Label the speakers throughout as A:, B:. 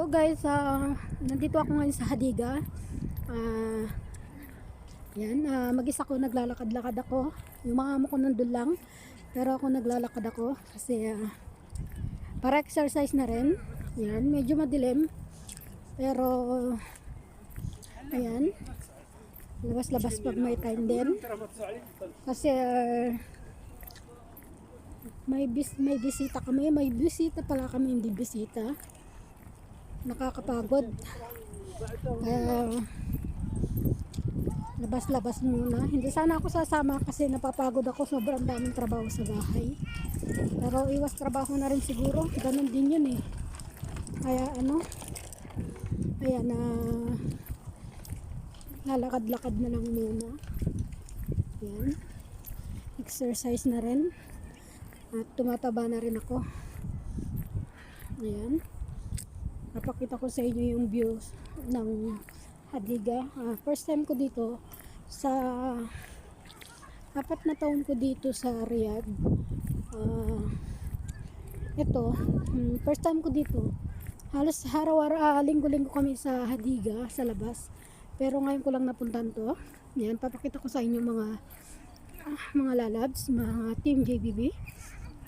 A: guys, nandito ako ngayon sa Hadiga. Yan, mag-isa ko naglalakad-lakad ako. Yung mga amo ko nandun lang, pero ako naglalakad ako kasi para exercise na rin. Yan, medyo madilim, pero ayan, labas-labas pag may time din kasi may bisita kami, may bisita pala kami, hindi bisita. Nakakapagod, kaya labas-labas muna. Hindi sana ako sasama kasi napapagod ako, sobrang daming trabaho sa bahay, pero iwas trabaho na rin siguro, ganun din yun eh. Kaya ayan, lalakad-lakad na lang muna. Yan, exercise na rin at tumataba na rin ako. Ayan, napakita ko sa inyo yung views ng Hadiga. First time ko dito sa 4 na taon ko dito sa Riyadh. Ito, first time ko dito. Halos araw-araw, linggo-linggo kami sa Hadiga, sa labas. Pero ngayon ko lang napuntan to. Yan, papakita ko sa inyo mga lalabs, mga team JBB.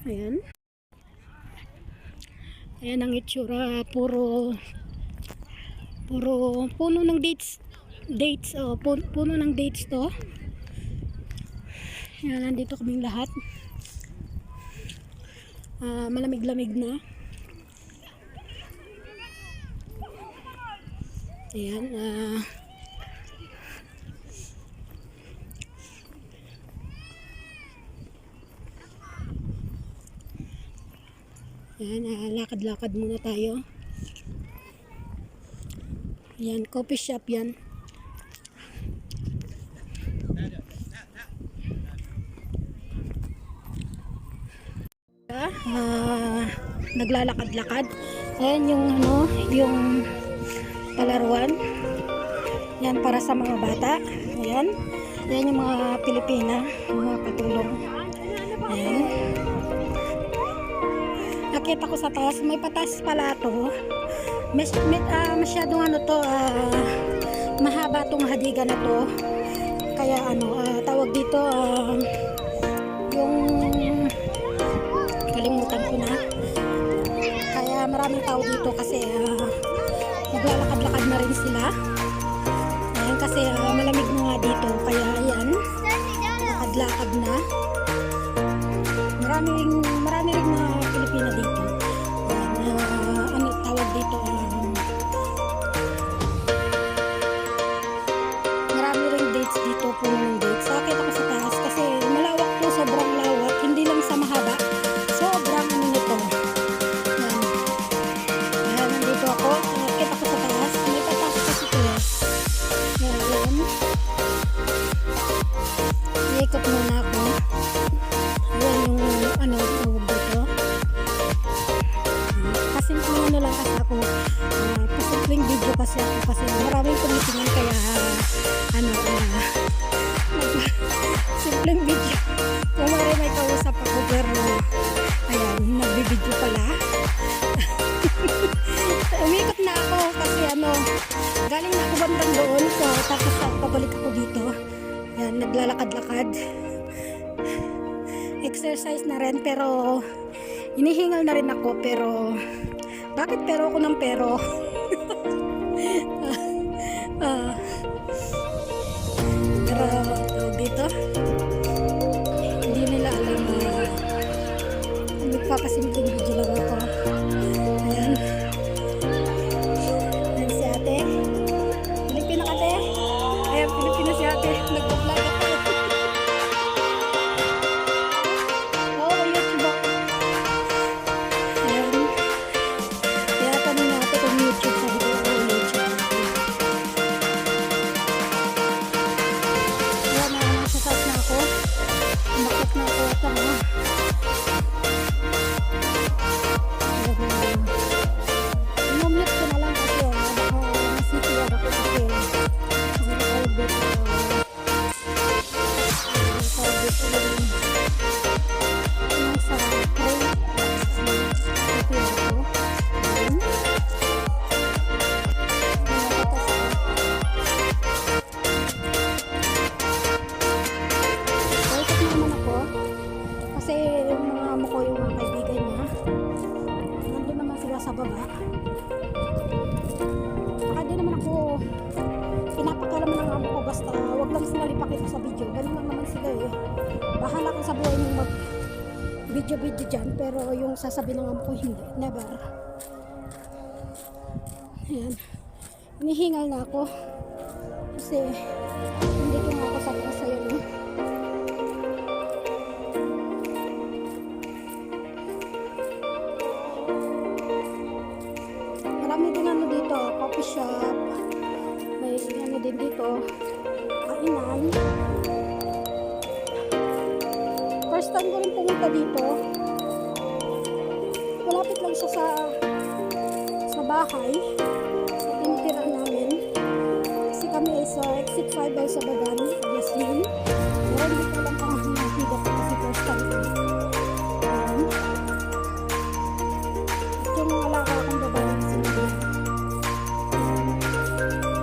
A: Ayan. Ayan ang itsura, puro puno ng dates, puno ng dates to. Ayan, nandito kaming lahat. Malamig-lamig na. Ayan, ayan, lakad-lakad muna tayo. Ayan, coffee shop yan. Naglalakad-lakad. Ayan yung palaruan. Yan para sa mga bata. Ayan. Ayan yung mga Pilipina, mga katulong. Ayan. Nakita ko sa taas, may patas pala ito. Masyadong mahaba tong Hadiga na to. Kaya tawag dito yung kalimutan ko na. Kaya maraming tao dito kasi naglalakad-lakad na rin sila. Ayan, kasi malamig na nga dito. Kaya ayan, lakad-lakad na. Marami rin mga Pilipina dito. Ayan, tawag dito marami rin dates dito, puno ng dates. Nakita ko sa taas kasi malawak to, sobrang lawak, hindi lang sa mahaba, sobrang nito. Ayan. Ayan, nandito ako, nakita ko sa taas, may patas kasi ito. Ayan, iikot muna ako. Ayan yung tawag dito. Pasimpleng lang kasi ako, pasimpleng video kasi ako kasi maraming tumitingin, kaya simpleng video. Kumari may kausap ako, pero ayan, nagbibideo pala. Umikot na ako kasi galing na ako bandang doon, so tapos pabalik ako dito. Ayan, naglalakad-lakad, exercise na rin, pero hinihingal na rin ako. Pero bakit pero ako ng pero? Pero dito hindi nila alam na nagpapasimpleng video lang ako. Ayan, ayan si ate, Pilipina ka te. Ayan, Pilipina si ate, nag-vlog ako. ng amo ko, basta wag lang sila ipakita sa video. Ganun lang naman sila eh. Bahala ka sa buhay mong mag video dyan, pero yung sasabi ng amo ko hindi, never. Ayan, hinihingal na ako kasi hindi ko nga ako sabi sa iyo, no? Marami din ano dito, coffee shop, may ano din dito, kainan. First time ko rin pumunta dito. Malapit lang siya sa bahay, sa tinitira namin. Kasi kami ay sa exit 5 ay sa Bagan, Yasmin. Pero hindi ko lang kung nakakita ko kasi first time ko. At yung alaga akong babae kasi nila.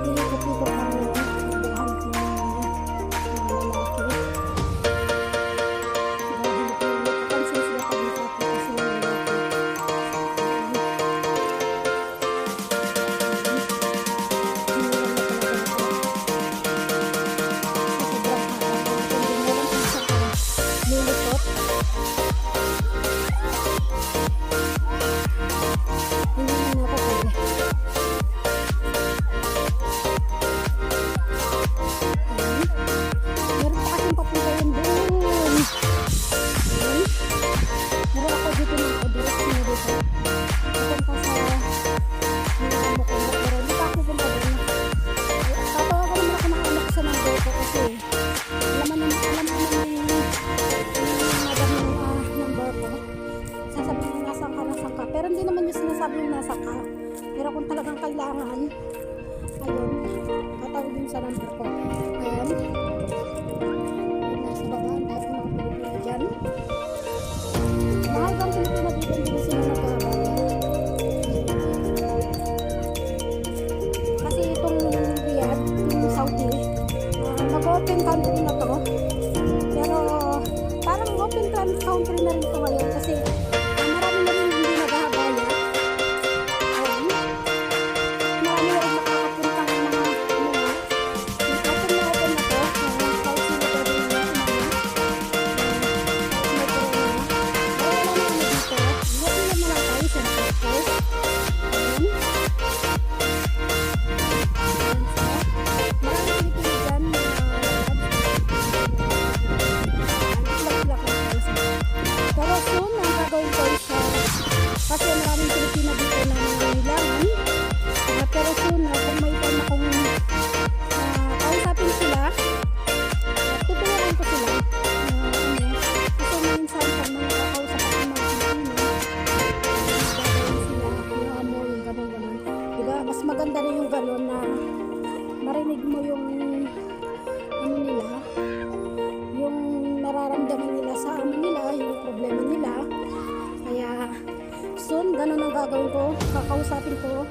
A: Pinikot-pikot lang yun. Naghahanap ng mga lalaki. Nagpapansin sila pag nakakita sila ng lalaki. Pero hindi naman yung sinasabi yung nasa ka. Pero kung talagang kailangan, ayun, tatawagin sa number ko. Ayan. Nasa baba, ang dahil mga Pilipina dyan. Mahal kang Pilipina dito, hindi sila nagkakabaya. Kasi itong Riyadh, yung Saudi, nag-open country na to. Pero parang open country na rin ito ngayon kasi marami na rin hindi naghahabaya. Marami na rin nakakapunta ng mga open na to. Kahit sino pa rin na wala na ano dito. Hindi na lang tayo sa purpose. Marami Pilipino dyan na pero soon, ang gagawin ko siya kasi maraming Pilipina dito na nangangailangan. Pero soon, kung may time akong kausapin sila, tutulungan ko sila. Kasi minsan, pag mga kakausap ako ng mga Pilipino, gagawin sila, yung amo, yung gano'n. Diba? Mas maganda rin yung gano'n na marinig mo yung ano nila, yung nararamdaman nila sa amo nila, yung problema nila. Kaya soon, ganun ang gagawin ko, kakausapin ko.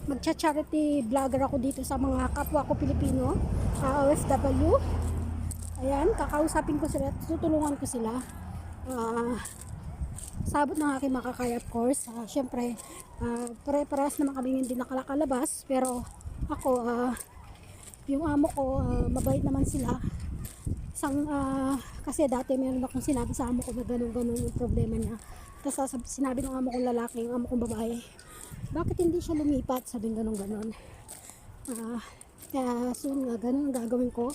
A: Magcha-charity vlogger ako dito sa mga kapwa ko Pilipino, OFW. Ayan, kakausapin ko sila, tutulungan ko sila. Sabot ng aking makakaya, of course. Syempre, pare-parehas naman kami hindi nakakalabas, pero ako, yung amo ko, mabait naman sila. Kasi dati meron akong sinabi sa amo ko na ganun-ganun yung problema niya. Tapos sinabi ng amo kong lalaki, yung amo kong babae, bakit hindi siya lumipat? Sabing ganun-ganun. Kaya soon, ganun ang gagawin ko.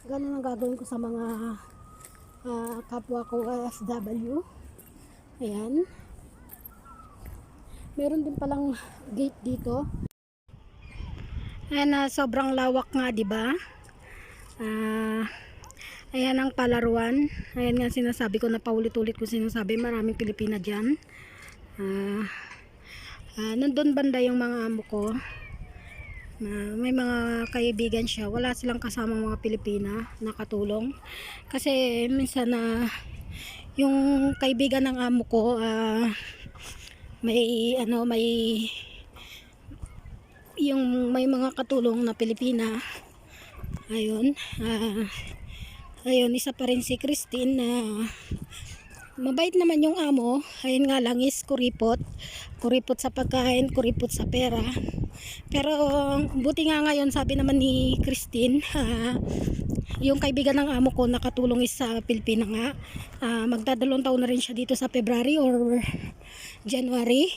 A: Ganun ang gagawin ko sa mga kapwa ko OFW. Ayan. Meron din palang gate dito. Ayan, sobrang lawak nga, di ba? Ayan ang palaruan. Ayan nga sinasabi ko na paulit-ulit ko sinasabi, maraming Pilipina dyan. Nandun banda yung mga amo ko. May mga kaibigan siya. Wala silang kasamang mga Pilipina na katulong. Kasi minsan yung kaibigan ng amo ko may may mga katulong na Pilipina. Ayun, isa pa rin si Christine na Mabait naman yung amo. Ayun nga lang is kuripot. Kuripot sa pagkain, kuripot sa pera. Pero buti nga ngayon, sabi naman ni Christine, yung kaibigan ng amo ko nakatulong is sa Pilipina nga. Magdadalawang taon na rin siya dito sa February or January.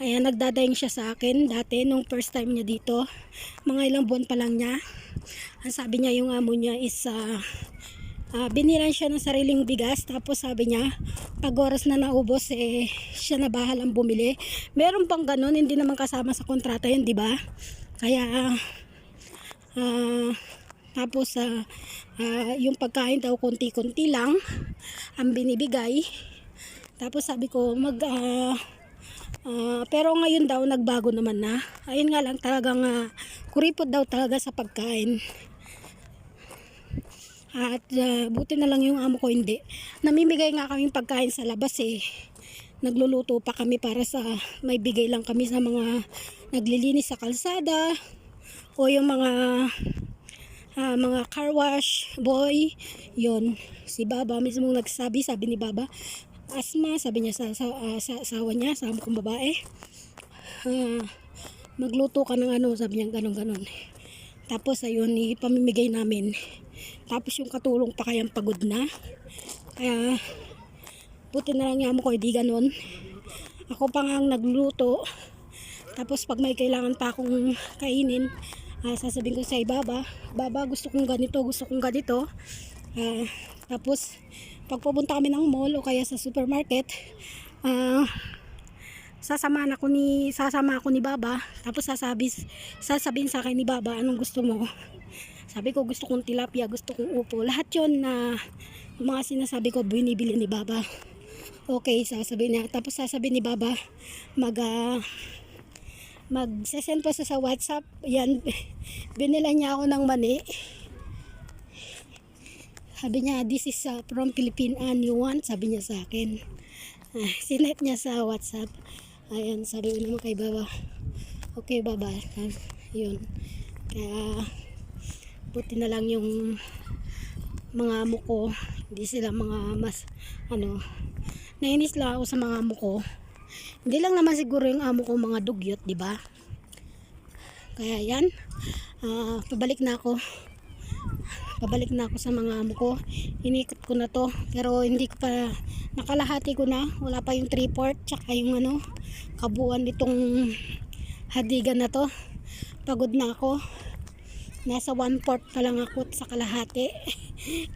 A: Ayan, nagdadaing siya sa akin dati nung first time niya dito. Mga ilang buwan pa lang niya. Ang sabi niya yung amo niya is binilan siya ng sariling bigas, tapos sabi niya pag oras na naubos siya na bahalang bumili. Meron pang ganun, hindi naman kasama sa kontrata yun, di ba? Kaya tapos yung pagkain daw konti-konti lang ang binibigay. Tapos sabi ko pero ngayon daw nagbago naman na. Ayun nga lang, talagang kuripot daw talaga sa pagkain. At buti na lang yung amo ko hindi. Namimigay nga kaming pagkain sa labas Nagluluto pa kami para sa may bigay lang kami sa mga naglilinis sa kalsada o yung mga car wash boy. Yun, si Baba mismo nagsabi, sabi ni Baba, Asma, sabi niya sa asawa niya, sa amo kong babae, magluto ka ng ano, sabi niya ganon. Tapos ayun, ipamimigay namin. Tapos yung katulong pa kayang pagod na. Kaya buti na lang yung amo ko hindi ganon. Ako pa nga ang nagluluto. Tapos pag may kailangan pa akong kainin, sasabihin ko sa Baba, Baba, gusto kong ganito, gusto kong ganito. Tapos pag pupunta kami ng mall o kaya sa supermarket, sasama ako ni Baba. Tapos sasabihin sa akin ni Baba, anong gusto mo? Sabi ko, gusto kong tilapia, gusto kong upo. Lahat yun na mga sinasabi ko, binibili ni Baba. Okay, sasabihin niya. Tapos sasabihin ni Baba, mag-send po sa WhatsApp. Yan, binila niya ako ng mani. Sabi niya, this is from Philippine you want? Sabi niya sa akin. Sinet niya sa WhatsApp. Ayan, sabi ko naman kay Baba, okay Baba. Yun. Kaya buti na lang yung mga amo ko, hindi sila mga mas nainis lang ako sa mga amo ko. Hindi lang naman siguro yung amo ko mga dugyot, di ba? Kaya yan, pabalik na ako sa mga amo ko. Inikot ko na to, pero hindi ko pa nakalahati ko na, wala pa yung 3/4 tsaka yung kabuuan nitong hadigan na to. Pagod na ako, nasa 1/4 pa lang ako sa kalahati.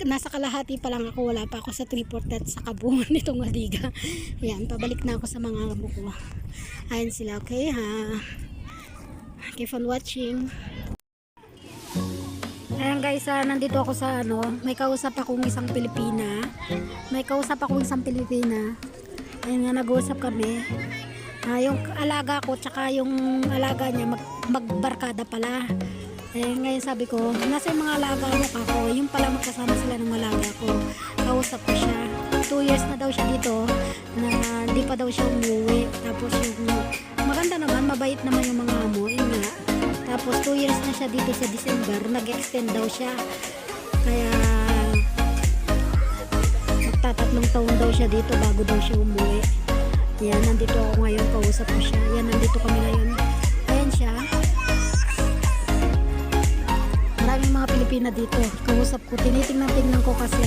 A: Nasa kalahati pa lang ako, wala pa ako sa 3/4 at sa kabuuan nitong hadiga. Ayan, pabalik na ako sa mga amo ko. Ayan sila, okay keep on watching. Ayan guys, nandito ako sa may kausap akong isang Pilipina. Ayan nga, nag-uusap kami. Yung alaga ko tsaka yung alaga niya magbarkada pala. Ngayon sabi ko, nasa yung mga alaga mo ako, yung pala magkasama sila ng alaga ko. Kausap ko siya. 2 years na daw siya dito, na hindi pa daw siya umuwi. Tapos yung maganda naman, mabait naman yung mga amo, yun nga. Tapos 2 years na siya dito sa December, nag-extend daw siya. Kaya magtatatlong taon daw siya dito bago daw siya umuwi. Yan, nandito ako ngayon, kausap ko siya. Yan, nandito kami ngayon. Ayan siya. Maraming mga Pilipina dito. Kausap ko, tinitingnan ko kasi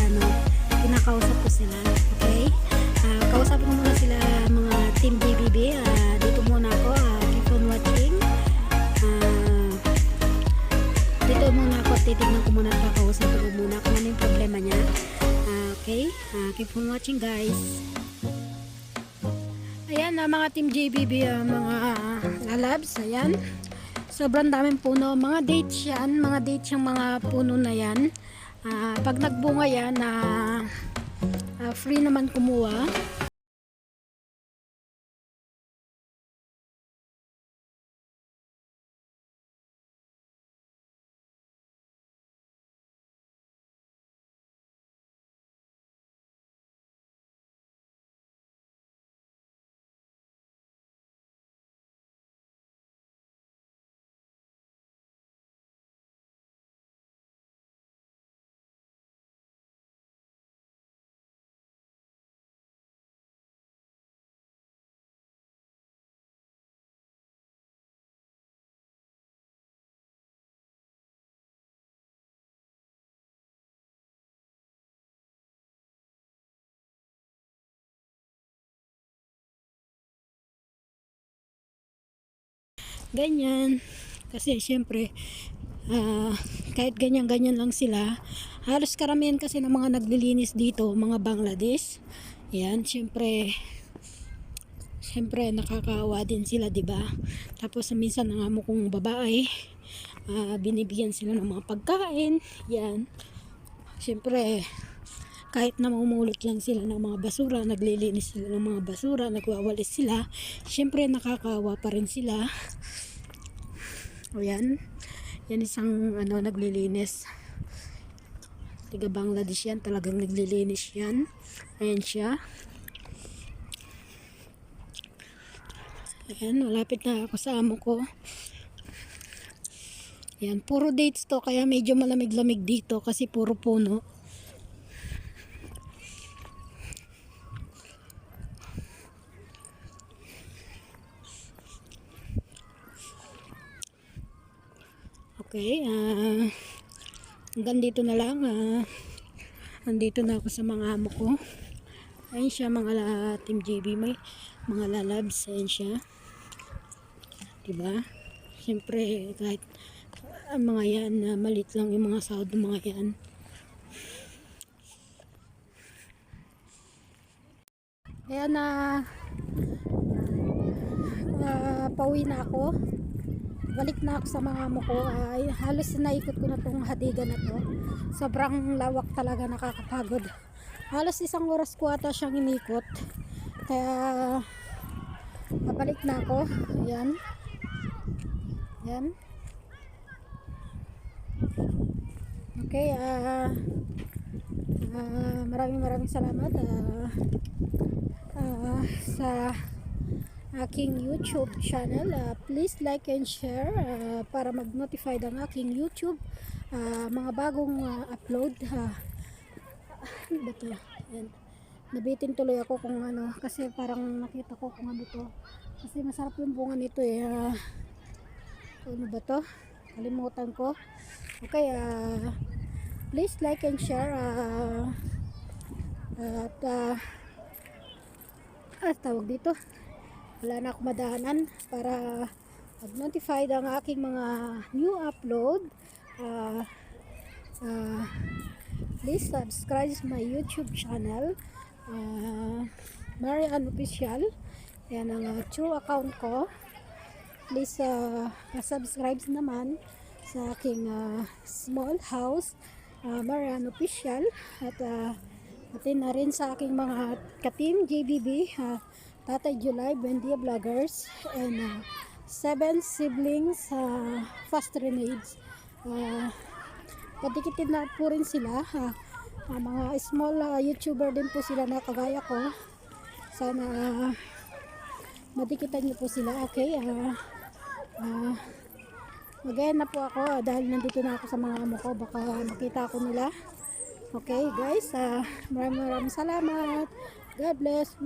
A: kinakausap ko sila. Okay? Kausapin ko muna sila, mga Team BBB. Dito muna ako. Keep on watching. Dito muna ako. Titignan ko muna. Kakausapin ko muna kung ano yung problema niya. Okay? Keep on watching guys. Ayan mga Team JBB, mga lalabs. Ayan. Sobrang daming puno. Mga dates yan. Mga dates yung mga puno na yan. Pag nagbunga yan, free naman kumuha. ganyan. Kasi syempre, kahit ganyan-ganyan lang sila, halos karamihan kasi ng mga naglilinis dito, mga Bangladesh. Yan, syempre nakakaawa din sila, 'di ba? Tapos minsan ang amo kong babae, binibigyan sila ng mga pagkain. Yan. Syempre, kahit namumulot lang sila ng mga basura, naglilinis sila ng mga basura, nagwawalis sila, syempre nakakaawa pa rin sila. O yan. Yan isang naglilinis. Tiga Bangladesh yan. Talagang naglilinis yan. Ayan siya. Ayan. Malapit na ako sa amo ko. Ayan. Puro dates to. Kaya medyo malamig-lamig dito. Kasi puro puno. Okay, hanggang dito na lang. Andito na ako sa mga amo ko. Ayun siya, mga Team JB, may mga lalabs. Ayun siya, diba? Siyempre, kahit ang mga yan, malit lang yung mga sahod ng mga yan. Ayan na, pauwi na ako. Balik na ako sa mga amo ko. Halos naikot ko na tong hadigan na to. Sobrang lawak talaga, nakakapagod. Halos 1 oras ko ata siyang inikot. Kaya pabalik na ako. Ayan. Ayan. Okay, maraming salamat sa aking YouTube channel. Please like and share para mag-notify ang aking YouTube mga bagong upload. Ano ba ito? Ayan. Nabitin tuloy ako kung ano, kasi parang nakita ko kung ano to. Kasi masarap yung bunga nito eh. Ano ba to? Kalimutan ko. Okay, please like and share at tawag dito, wala na ako madaanan para mag-notify ang aking mga new upload. Please subscribe my YouTube channel, Marian Official. Yan ang true account ko. Please subscribe naman sa aking small house, Marian Official, at pati na rin sa aking mga ka-team JBB, Tatay July, Buendia Vloggers, and 7 siblings, Fast Renades. Patikitin na po rin sila. Mga small YouTuber din po sila na kagaya ko. Sana madikitan niyo po sila. Okay, mag-end na po ako dahil nandito na ako sa mga amo ko. Baka makita ako nila. Okay guys, maraming salamat. God bless.